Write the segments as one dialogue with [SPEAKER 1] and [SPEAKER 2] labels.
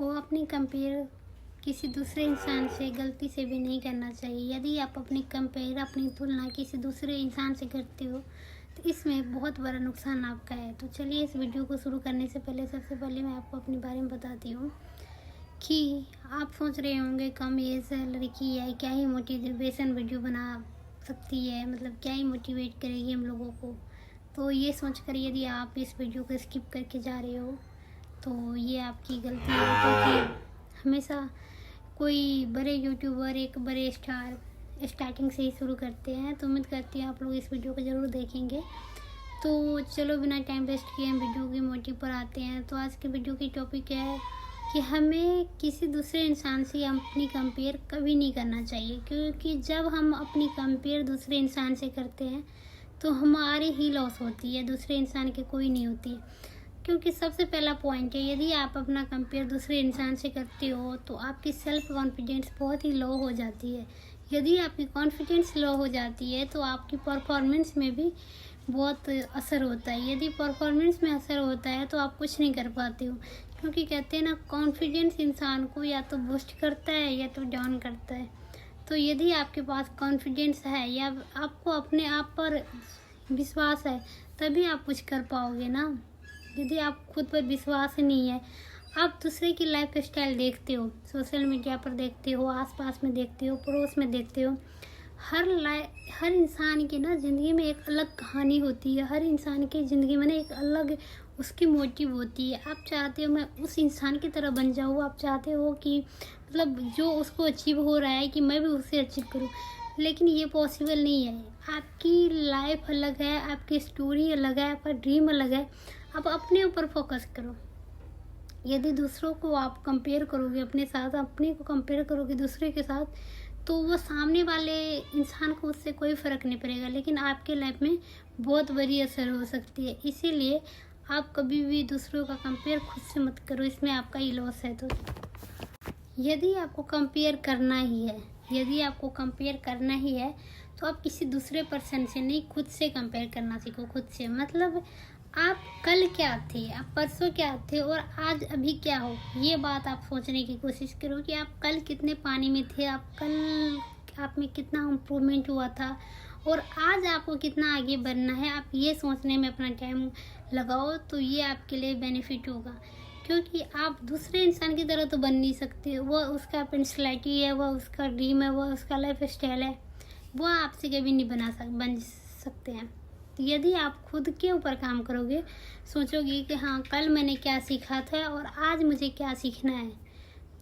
[SPEAKER 1] आपको अपनी कंपेयर किसी दूसरे इंसान से गलती से भी नहीं करना चाहिए। यदि आप अपनी तुलना किसी दूसरे इंसान से करते हो तो इसमें बहुत बड़ा नुकसान आपका है। तो चलिए इस वीडियो को शुरू करने से पहले सबसे पहले मैं आपको अपने बारे में बताती हूँ कि आप सोच रहे होंगे कम एज है, लड़की है, क्या ही मोटिवेशन वीडियो बना सकती है, मतलब क्या ही मोटिवेट करेगी हम लोगों को। तो ये सोचकर यदि आप इस वीडियो को स्किप करके जा रहे हो तो ये आपकी गलती है, क्योंकि हमेशा कोई बड़े यूट्यूबर एक बड़े स्टार स्टार्टिंग से ही शुरू करते हैं। तो उम्मीद करती हूँ आप लोग इस वीडियो को ज़रूर देखेंगे। तो चलो बिना टाइम वेस्ट किए हम वीडियो के मोटिव पर आते हैं। तो आज के वीडियो की टॉपिक है कि हमें किसी दूसरे इंसान से अपनी कंपेयर कभी नहीं करना चाहिए, क्योंकि जब हम अपनी कंपेयर दूसरे इंसान से करते हैं तो हमारी ही लॉस होती है, दूसरे इंसान की कोई नहीं होती। क्योंकि सबसे पहला पॉइंट है, यदि आप अपना कंपेयर दूसरे इंसान से करते हो तो आपकी सेल्फ कॉन्फिडेंस बहुत ही लो हो जाती है। यदि आपकी कॉन्फिडेंस लो हो जाती है तो आपकी परफॉर्मेंस में भी बहुत असर होता है। यदि परफॉर्मेंस में असर होता है तो आप कुछ नहीं कर पाते हो, क्योंकि कहते हैं ना, कॉन्फिडेंस इंसान को या तो बूस्ट करता है या तो डाउन करता है। तो यदि आपके पास कॉन्फिडेंस है या आपको अपने आप पर विश्वास है तभी आप कुछ कर पाओगे ना। यदि आप खुद पर विश्वास नहीं है, आप दूसरे की लाइफ स्टाइल देखते हो, सोशल मीडिया पर देखते हो, आसपास में देखते हो, पड़ोस में देखते हो, हर इंसान की ना ज़िंदगी में एक अलग कहानी होती है। हर इंसान की ज़िंदगी में ना एक अलग उसकी मोटिव होती है। आप चाहते हो मैं उस इंसान की तरह बन जाऊँ, आप चाहते हो कि मतलब जो उसको अचीव हो रहा है कि मैं भी उसे अचीव करूँ, लेकिन ये पॉसिबल नहीं है। आपकी लाइफ अलग है, आपकी स्टोरी अलग है, आपका ड्रीम अलग है। आप अपने ऊपर फोकस करो। यदि दूसरों को आप कंपेयर करोगे अपने साथ, अपने को कंपेयर करोगे दूसरे के साथ, तो वो सामने वाले इंसान को उससे कोई फ़र्क नहीं पड़ेगा, लेकिन आपके लाइफ में बहुत बड़ी असर हो सकती है। इसीलिए आप कभी भी दूसरों का कंपेयर खुद से मत करो, इसमें आपका ही लॉस है। तो यदि आपको कंपेयर करना ही है, तो आप किसी दूसरे पर्सन से नहीं, खुद से कंपेयर करना सीखो। खुद से मतलब आप कल क्या थे, आप परसों क्या थे और आज अभी क्या हो, ये बात आप सोचने की कोशिश करो कि आप कल कितने पानी में थे, आप में कितना इम्प्रूवमेंट हुआ था और आज आपको कितना आगे बढ़ना है। आप ये सोचने में अपना टाइम लगाओ तो ये आपके लिए बेनिफिट होगा, क्योंकि आप दूसरे इंसान की तरह तो बन नहीं सकते। वह उसका पर्सनैलिटी है, वह उसका ड्रीम है, वह उसका लाइफ स्टाइल है, वह आपसे कभी नहीं बन सकते हैं। तो यदि आप खुद के ऊपर काम करोगे, सोचोगे कि हाँ कल मैंने क्या सीखा था और आज मुझे क्या सीखना है,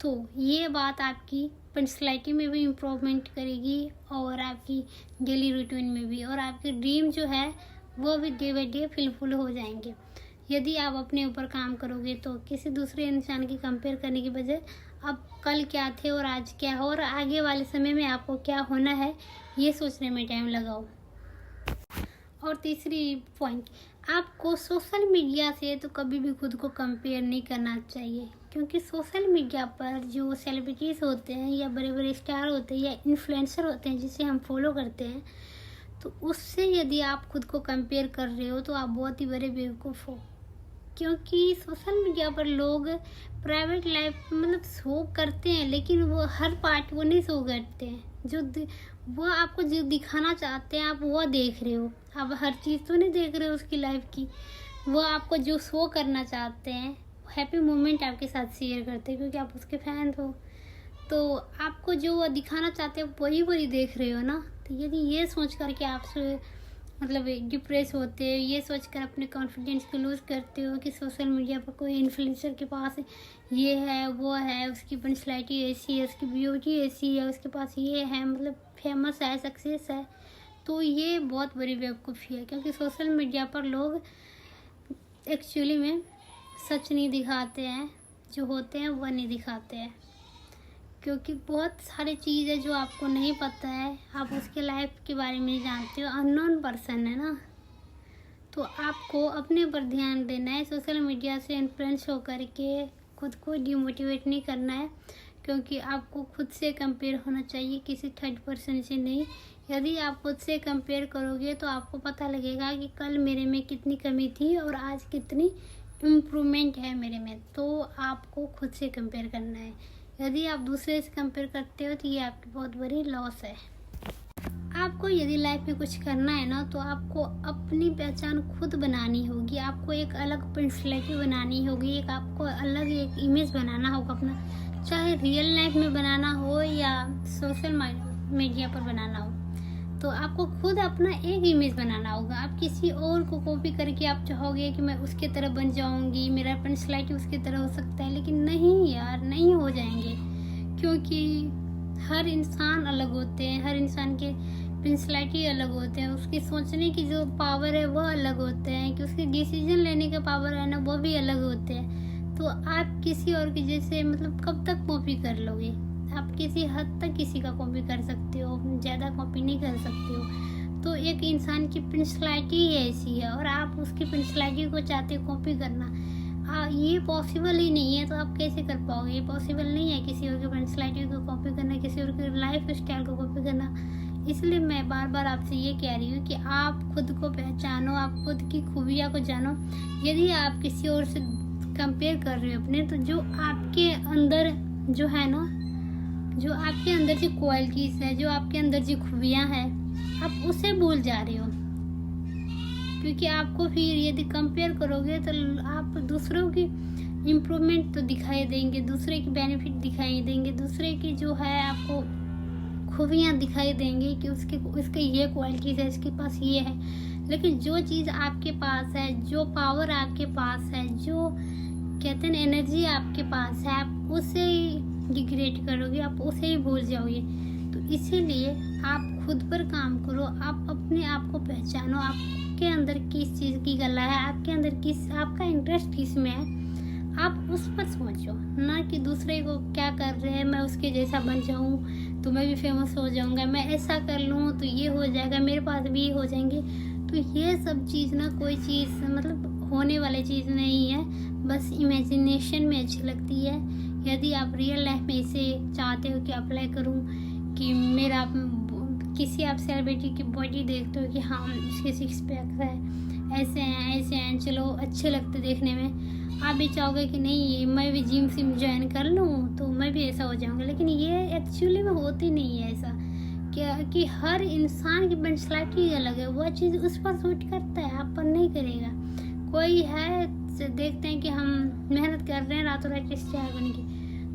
[SPEAKER 1] तो ये बात आपकी पर्सनैलिटी में भी इम्प्रूवमेंट करेगी और आपकी डेली रूटीन में भी, और आपके ड्रीम जो है वो भी डे बाई डे फुलफिल हो जाएंगे। यदि आप अपने ऊपर काम करोगे तो किसी दूसरे इंसान की कंपेयर करने की बजाय आप कल क्या थे और आज क्या हो और आगे वाले समय में आपको क्या होना है, ये सोचने में टाइम लगाओ। और तीसरी पॉइंट, आपको सोशल मीडिया से तो कभी भी खुद को कंपेयर नहीं करना चाहिए, क्योंकि सोशल मीडिया पर जो सेलिब्रिटीज़ होते हैं या बड़े बड़े स्टार होते हैं या इन्फ्लुएंसर होते हैं जिसे हम फॉलो करते हैं, तो उससे यदि आप खुद को कंपेयर कर रहे हो तो आप बहुत ही बड़े बेवकूफ़ हो। क्योंकि सोशल मीडिया पर लोग प्राइवेट लाइफ मतलब शो करते हैं, लेकिन वो हर पार्ट वो नहीं शो करते हैं। वो आपको जो दिखाना चाहते हैं आप वो देख रहे हो, आप हर चीज़ तो नहीं देख रहे हो उसकी लाइफ की। वो आपको जो शो करना चाहते हैं, हैप्पी मोमेंट आपके साथ शेयर करते हैं, क्योंकि आप उसके फैन हो। तो आपको जो वो दिखाना चाहते हैं वही देख रहे हो ना। तो यदि ये सोच करके आप मतलब डिप्रेस होते हो, ये सोचकर अपने कॉन्फिडेंस को लूज़ करते हो कि सोशल मीडिया पर कोई इन्फ्लुएंसर के पास ये है वो है, उसकी पर्सनैलिटी ऐसी है, उसकी ब्यूटी ऐसी है, उसके पास ये है, मतलब फेमस है, सक्सेस है, तो ये बहुत बड़ी बेवकूफ़ी है। क्योंकि सोशल मीडिया पर लोग एक्चुअली में सच नहीं दिखाते हैं, जो होते हैं वह नहीं दिखाते हैं, क्योंकि बहुत सारी चीज़ है जो आपको नहीं पता है, आप उसके लाइफ के बारे में नहीं जानते हो, अननोन पर्सन है ना। तो आपको अपने पर ध्यान देना है, सोशल मीडिया से इन्फ्लुएंस होकर के खुद को डिमोटिवेट नहीं करना है, क्योंकि आपको खुद से कंपेयर होना चाहिए, किसी थर्ड पर्सन से नहीं। यदि आप खुद से कंपेयर करोगे तो आपको पता लगेगा कि कल मेरे में कितनी कमी थी और आज कितनी इम्प्रूवमेंट है मेरे में, तो आपको खुद से कंपेयर करना है। यदि आप दूसरे से कंपेयर करते हो तो ये आपकी बहुत बड़ी लॉस है। आपको यदि लाइफ में कुछ करना है ना, तो आपको अपनी पहचान खुद बनानी होगी। आपको एक अलग पर्सनैलिटी बनानी होगी, एक आपको अलग एक इमेज बनाना होगा अपना, चाहे रियल लाइफ में बनाना हो या सोशल मीडिया पर बनाना हो। तो आपको खुद अपना एक इमेज बनाना होगा। आप किसी और को कॉपी करके आप चाहोगे कि मैं उसके तरह बन जाऊंगी, मेरा पर्सनैलिटी उसकी तरह हो सकता है, लेकिन नहीं यार, नहीं हो जाएंगे। क्योंकि हर इंसान अलग होते हैं, हर इंसान के पर्सनैलिटी अलग होते हैं, उसकी सोचने की जो पावर है वो अलग होते हैं, कि उसके डिसीजन लेने का पावर है ना, वो भी अलग होते हैं। तो आप किसी और की जैसे मतलब कब तक कॉपी कर लोगे? आप किसी हद तक किसी का कॉपी कर सकते हो, ज़्यादा कॉपी नहीं कर सकते हो। तो एक इंसान की पर्सनैलिटी ऐसी है और आप उसकी पर्सनैलिटी को चाहते हो कॉपी करना, ये पॉसिबल ही नहीं है। तो आप कैसे कर पाओगे? ये पॉसिबल नहीं है किसी और की पर्सनैलिटी को कॉपी करना, किसी और की लाइफ स्टाइल को कॉपी करना। इसलिए मैं बार बार आपसे ये कह रही हूँ कि आप खुद को पहचानो, आप खुद की खूबियाँ को जानो। यदि आप किसी और से कंपेयर कर रहे हो अपने, तो जो आपके अंदर जो है ना, जो आपके अंदर जो क्वालिटीज़ है, जो आपके अंदर जो खूबियाँ हैं, आप उसे भूल जा रहे हो। क्योंकि आपको फिर यदि कंपेयर करोगे तो आप दूसरों की इम्प्रूवमेंट तो दिखाई देंगे, दूसरे की बेनिफिट दिखाई देंगे, दूसरे की जो है आपको खूबियाँ दिखाई देंगे कि उसके ये क्वालिटीज है, इसके पास ये है। लेकिन जो चीज़ आपके पास है, जो पावर आपके पास है, जो कहते हैं एनर्जी आपके पास है, आप उसे ही डिग्रेड करोगे, आप उसे ही भूल जाओगे। तो इसीलिए आप खुद पर काम करो, आप अपने आप को पहचानो, आपके अंदर किस चीज़ की कला है, आपके अंदर आपका इंटरेस्ट किस में है, आप उस पर सोचो, ना कि दूसरे को क्या कर रहे हैं, मैं उसके जैसा बन जाऊं तो मैं भी फेमस हो जाऊंगा, मैं ऐसा कर लूं तो ये हो जाएगा, मेरे पास भी हो जाएंगे। तो ये सब चीज़ ना कोई चीज़ मतलब होने वाली चीज़ नहीं है, बस इमेजिनेशन में अच्छी लगती है। यदि आप रियल लाइफ में इसे चाहते हो कि अप्लाई करूं, कि मेरा किसी आप सेलिब्रिटी की बॉडी देखते हो कि हाँ इसके सिक्स पैक है, ऐसे हैं, चलो अच्छे लगते देखने में, आप भी चाहोगे कि नहीं मैं भी जिम सिम ज्वाइन कर लूँ तो मैं भी ऐसा हो जाऊँगा। लेकिन ये एक्चुअली में होती नहीं है ऐसा, क्या कि हर इंसान की पर्सनैलिटी अलग है, वह चीज़ उस पर सूट करता है, आप पर नहीं करेगा। कोई है देखते हैं कि हम मेहनत कर रहे हैं रातों रात स्टार बन के,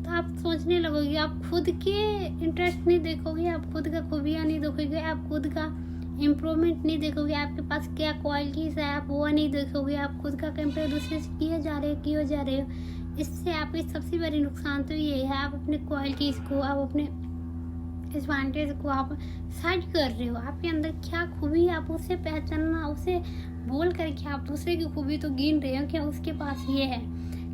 [SPEAKER 1] तो आप सोचने लगोगे, आप खुद के इंटरेस्ट नहीं देखोगे, आप खुद का खूबियाँ नहीं देखोगे, आप खुद का इम्प्रूवमेंट नहीं देखोगे, आपके पास क्या क्वालिटीज़ है आप वो नहीं देखोगे, आप खुद का कंपेयर दूसरे से किए जा रहे हो। इससे आपकी सबसे बड़ी नुकसान तो ये है, आप अपने क्वालिटीज़ को, आप अपने एडवांटेज को आप साइड कर रहे हो। आपके अंदर क्या खूबी है आप उसे पहचानना, उसे बोल करके आप दूसरे की खूबी तो गिन रहे हो कि उसके पास ये है,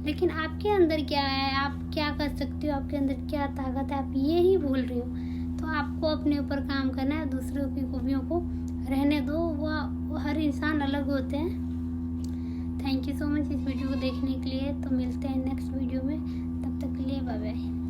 [SPEAKER 1] लेकिन आपके अंदर क्या है, आप क्या कर सकते हो, आपके अंदर क्या ताकत है, आप ये ही भूल रहे हो। तो आपको अपने ऊपर काम करना है, दूसरों की खूबियों को रहने दो, वो हर इंसान अलग होते हैं। थैंक यू सो मच इस वीडियो को देखने के लिए। तो मिलते हैं नेक्स्ट वीडियो में, तब तक के लिए बाय बाय।